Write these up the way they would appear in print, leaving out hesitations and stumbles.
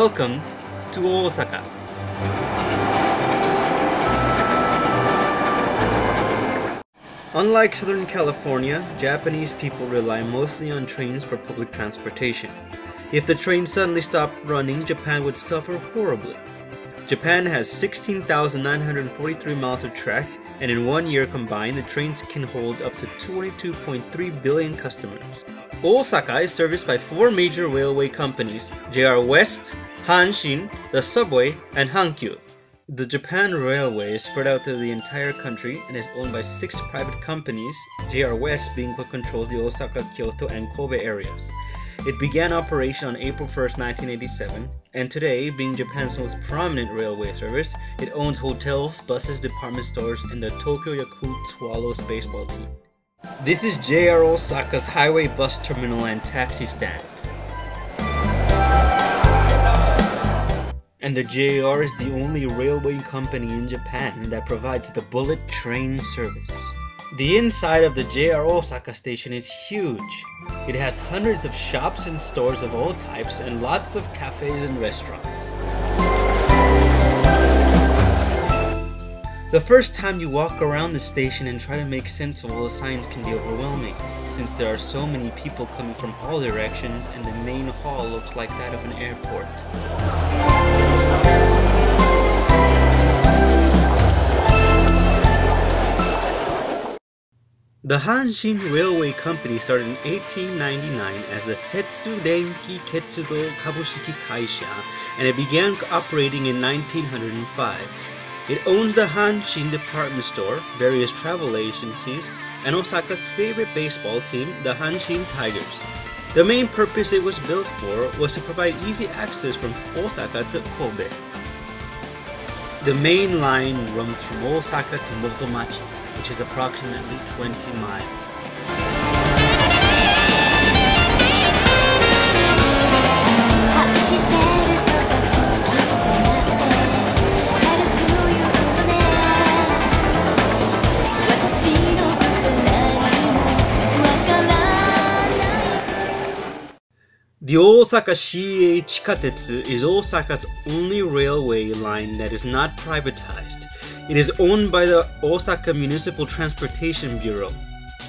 Welcome to Osaka. Unlike Southern California, Japanese people rely mostly on trains for public transportation. If the train suddenly stopped running, Japan would suffer horribly. Japan has 16,943 miles of track, and in 1 year combined, the trains can hold up to 22.3 billion customers. Osaka is serviced by 4 major railway companies: JR West, Hanshin, the Subway, and Hankyu. The Japan Railway is spread out through the entire country and is owned by 6 private companies, JR West being what controls the Osaka, Kyoto, and Kobe areas. It began operation on April 1st, 1987, and today, being Japan's most prominent railway service, it owns hotels, buses, department stores, and the Tokyo Yakult Swallows baseball team. This is JR Osaka's highway bus terminal and taxi stand. And the JR is the only railway company in Japan that provides the bullet train service. The inside of the JR Osaka station is huge. It has hundreds of shops and stores of all types and lots of cafes and restaurants. The first time you walk around the station and try to make sense of all the signs can be overwhelming, since there are so many people coming from all directions and the main hall looks like that of an airport. The Hanshin Railway Company started in 1899 as the Setsu Denki Ketsudo Kabushiki Kaisha, and it began operating in 1905. It owns the Hanshin department store, various travel agencies, and Osaka's favorite baseball team, the Hanshin Tigers. The main purpose it was built for was to provide easy access from Osaka to Kobe. The main line runs from Osaka to Motomachi, which is approximately 20 miles. The Osaka CA Chikatetsu is Osaka's only railway line that is not privatized. It is owned by the Osaka Municipal Transportation Bureau.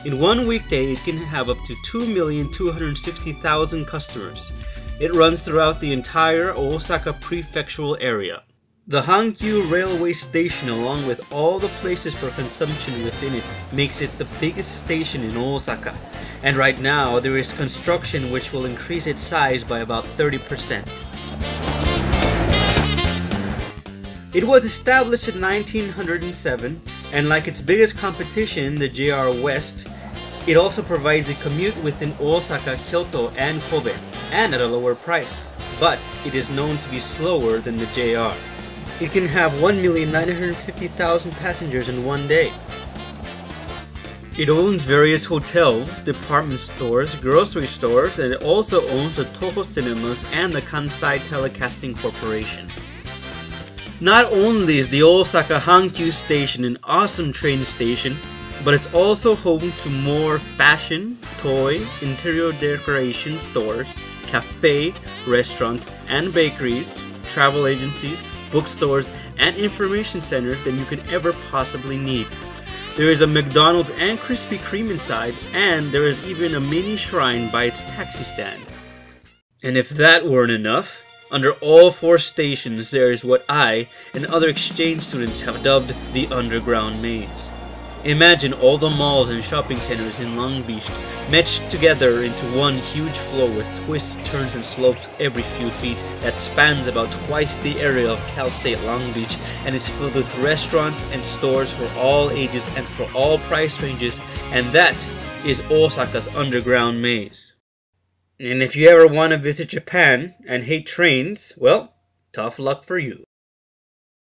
In one weekday, it can have up to 2,260,000 customers. It runs throughout the entire Osaka prefectural area. The Hankyu railway station, along with all the places for consumption within it, makes it the biggest station in Osaka. And right now, there is construction which will increase its size by about 30%. It was established in 1907, and like its biggest competition, the JR West, it also provides a commute within Osaka, Kyoto, and Kobe, and at a lower price. But it is known to be slower than the JR. It can have 1,950,000 passengers in one day. It owns various hotels, department stores, grocery stores, and it also owns the Toho Cinemas and the Kansai Telecasting Corporation. Not only is the Osaka Hankyu station an awesome train station, but it's also home to more fashion, toy, interior decoration stores, cafe, restaurant, and bakeries, travel agencies, bookstores, and information centers than you could ever possibly need. There is a McDonald's and Krispy Kreme inside, and there is even a mini shrine by its taxi stand. And if that weren't enough, under all 4 stations there is what I and other exchange students have dubbed the Underground Maze. Imagine all the malls and shopping centers in Long Beach meshed together into one huge floor with twists, turns, and slopes every few feet that spans about twice the area of Cal State Long Beach and is filled with restaurants and stores for all ages and for all price ranges, and that is Osaka's Underground Maze. And if you ever want to visit Japan and hate trains, well, tough luck for you.